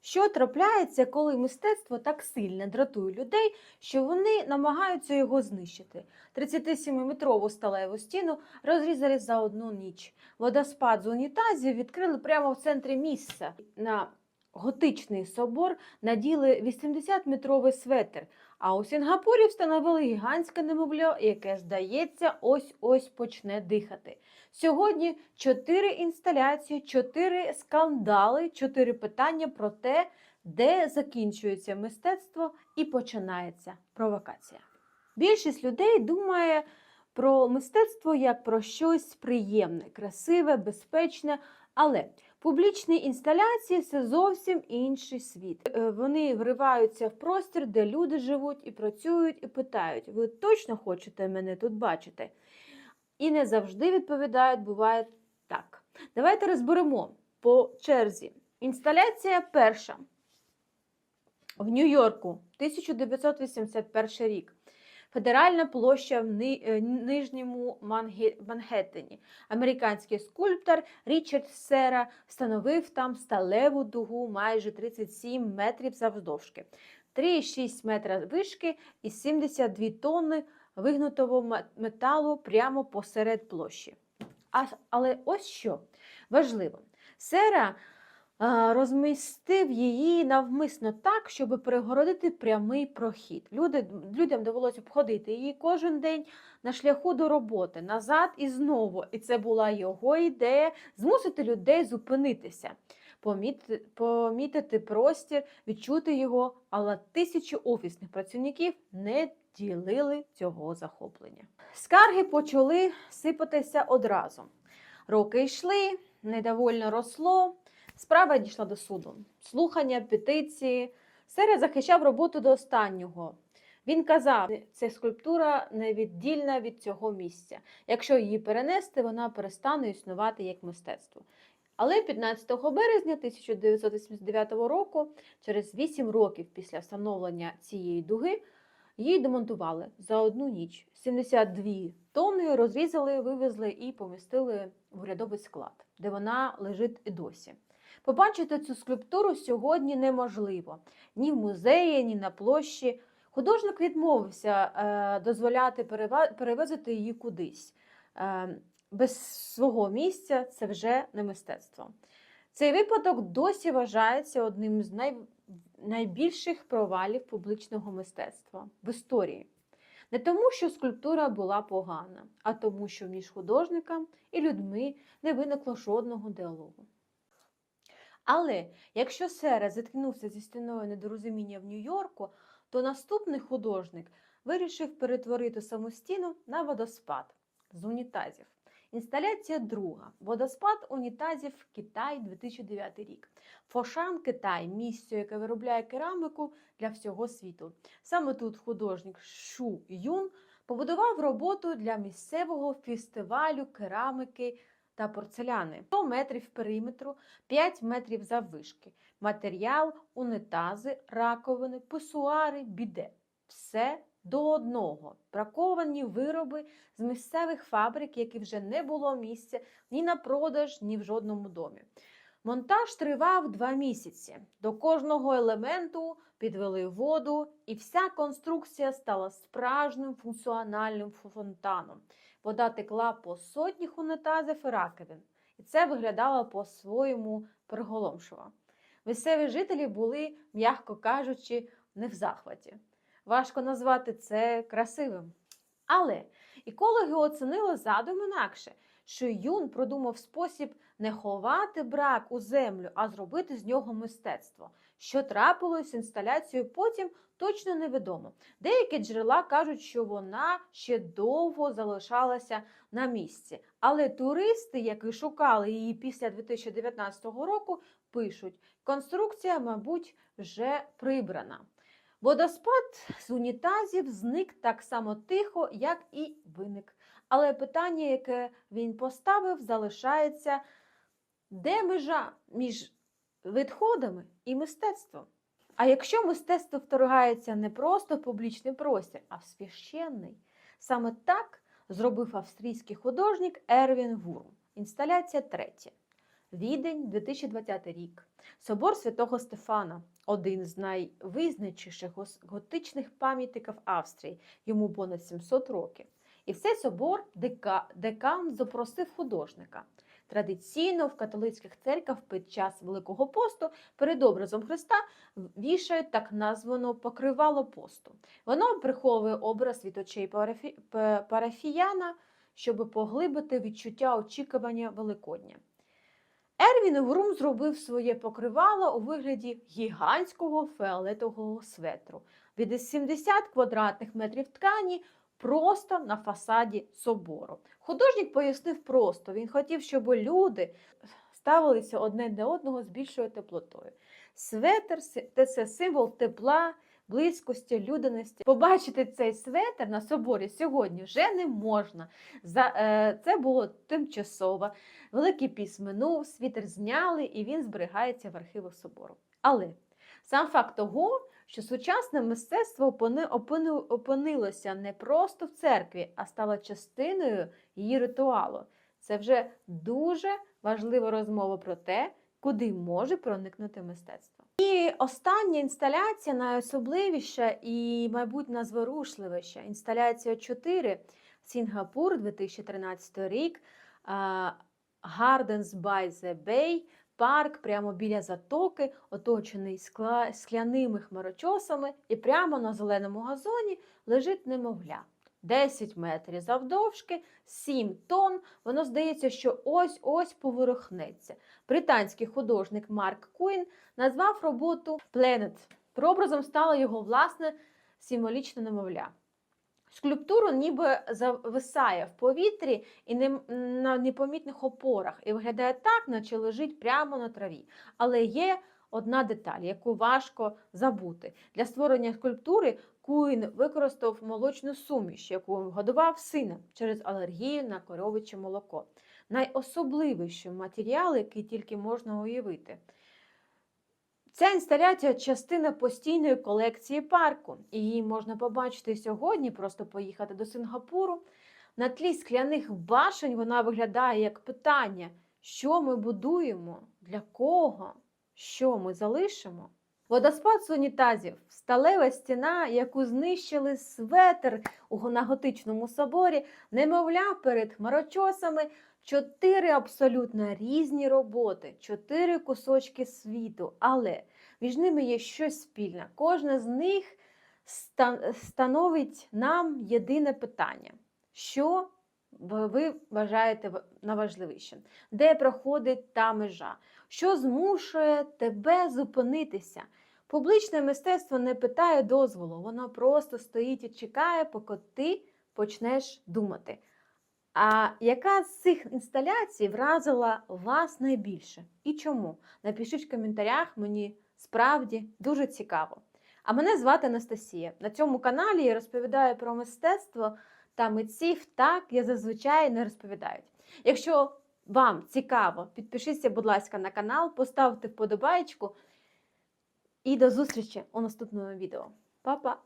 Що трапляється, коли мистецтво так сильно дратує людей, що вони намагаються його знищити? 37-метрову сталеву стіну розрізали за одну ніч. Водоспад з унітазів відкрили прямо в центрі місця. На готичний собор наділи 80-метровий светр, а у Сінгапурі встановили гігантське немовля, яке, здається, ось-ось почне дихати. Сьогодні 4 інсталяції, 4 скандали, 4 питання про те, де закінчується мистецтво і починається провокація. Більшість людей думає про мистецтво як про щось приємне, красиве, безпечне, але публічні інсталяції – це зовсім інший світ. Вони вриваються в простір, де люди живуть і працюють, і питають: ви точно хочете мене тут бачити? І не завжди відповідають, буває так. Давайте розберемо по черзі. Інсталяція перша. В Нью-Йорку, 1981 рік. Федеральна площа в Нижньому Манхеттені. Американський скульптор Річард Сера встановив там сталеву дугу майже 37 метрів завдовжки, 3,6 метра вишки і 72 тонни вигнутого металу прямо посеред площі. Але ось що важливо. Сера розмістив її навмисно так, щоб перегородити прямий прохід. Людям довелося обходити її кожен день на шляху до роботи, назад і знову. І це була його ідея – змусити людей зупинитися, помітити простір, відчути його, але тисячі офісних працівників не ділили цього захоплення. Скарги почали сипатися одразу. Роки йшли, недовольно росло. Справа дійшла до суду. Слухання, петиції. Сера захищав роботу до останнього. Він казав, ця скульптура невіддільна від цього місця. Якщо її перенести, вона перестане існувати як мистецтво. Але 15 березня 1989 року, через 8 років після встановлення цієї дуги, її демонтували за одну ніч. 72 тонни розрізали, вивезли і помістили в урядовий склад, де вона лежить і досі. Побачити цю скульптуру сьогодні неможливо. Ні в музеї, ні на площі. Художник відмовився дозволяти перевезти її кудись. Без свого місця це вже не мистецтво. Цей випадок досі вважається одним з найбільших провалів публічного мистецтва в історії. Не тому, що скульптура була погана, а тому, що між художником і людьми не виникло жодного діалогу. Але якщо Сера зіткнувся зі стіною недорозуміння в Нью-Йорку, то наступний художник вирішив перетворити саму стіну на водоспад з унітазів. Інсталяція друга. Водоспад унітазів Китай, 2009 рік. Фошан, Китай – місце, яке виробляє кераміку для всього світу. Саме тут художник Шу Юн побудував роботу для місцевого фестивалю кераміки та порцеляни. 100 метрів периметру, 5 метрів заввишки. Матеріал – унітази, раковини, писуари, біде. Все до одного. Браковані вироби з місцевих фабрик, які вже не було місця ні на продаж, ні в жодному домі. Монтаж тривав 2 місяці. До кожного елементу підвели воду, і вся конструкція стала справжнім функціональним фонтаном. Вода текла по сотнях унітазів і раковин. І це виглядало по-своєму приголомшливо. Місцеві жителі були, м'яко кажучи, не в захваті. Важко назвати це красивим. Але екологи оцінили задум інакше, що Юн продумав спосіб не ховати брак у землю, а зробити з нього мистецтво. Що трапилось з інсталяцією потім, точно невідомо. Деякі джерела кажуть, що вона ще довго залишалася на місці. Але туристи, які шукали її після 2019 року, пишуть, конструкція, мабуть, вже прибрана. Водоспад з унітазів зник так само тихо, як і виник. Але питання, яке він поставив, залишається: де межа між відходами і мистецтвом? А якщо мистецтво вторгається не просто в публічний простір, а в священний? Саме так зробив австрійський художник Ервін Вурм. Інсталяція третя. Відень, 2020 рік. Собор Святого Стефана – один з найвизначніших готичних пам'ятників Австрії, йому понад 700 років. І в цей собор декан запросив художника. Традиційно в католицьких церквах під час Великого посту перед образом Христа вішають так назване покривало посту. Воно приховує образ від очей парафіяна, щоб поглибити відчуття очікування Великодня. Ервін Врум зробив своє покривало у вигляді гігантського фіолетового светру від 70 квадратних метрів ткані просто на фасаді собору. Художник пояснив просто, він хотів, щоб люди ставилися одне до одного з більшою теплотою. Светр – це символ тепла, близькості, людяності. Побачити цей светр на соборі сьогодні вже не можна. Це було тимчасово. Великий піст минув, світер зняли і він зберігається в архівах собору. Але сам факт того, що сучасне мистецтво опинилося не просто в церкві, а стало частиною її ритуалу. Це вже дуже важлива розмова про те, куди може проникнути мистецтво. І остання інсталяція, найособливіша і, мабуть, найзворушливіша. Інсталяція 4, Сінгапур, 2013 рік, Gardens by the Bay, парк прямо біля затоки, оточений скляними хмарочосами, і прямо на зеленому газоні лежить немовля. 10 метрів завдовжки, 7 тонн, воно здається, що ось-ось поворухнеться. Британський художник Марк Куін назвав роботу «Planet». Прообразом стало його власне символічне немовля. Скульптура ніби зависає в повітрі і на непомітних опорах, і виглядає так, наче лежить прямо на траві. Але є одна деталь, яку важко забути. Для створення скульптури Куін використав молочну суміш, яку годував сина через алергію на коров'яче молоко. Найособливіший матеріал, який тільки можна уявити. Ця інсталяція – частина постійної колекції парку. І її можна побачити сьогодні, просто поїхати до Сінгапуру. На тлі скляних башень вона виглядає як питання, що ми будуємо, для кого, що ми залишимо. Водоспад з унітазів, сталева стіна, яку знищили светр на готичному соборі, немовля перед хмарочосами, 4 абсолютно різні роботи, 4 кусочки світу, але між ними є щось спільне. Кожна з них становить нам єдине питання. Що ви вважаєте найважливішим? Де проходить та межа? Що змушує тебе зупинитися? Публічне мистецтво не питає дозволу, воно просто стоїть і чекає, поки ти почнеш думати. А яка з цих інсталяцій вразила вас найбільше? І чому? Напишіть в коментарях, мені справді дуже цікаво. А мене звати Анастасія. На цьому каналі я розповідаю про мистецтво та митців так, як зазвичай не розповідають. Якщо вам цікаво, підпишіться, будь ласка, на канал, поставте вподобайку і до зустрічі у наступному відео. Па-па!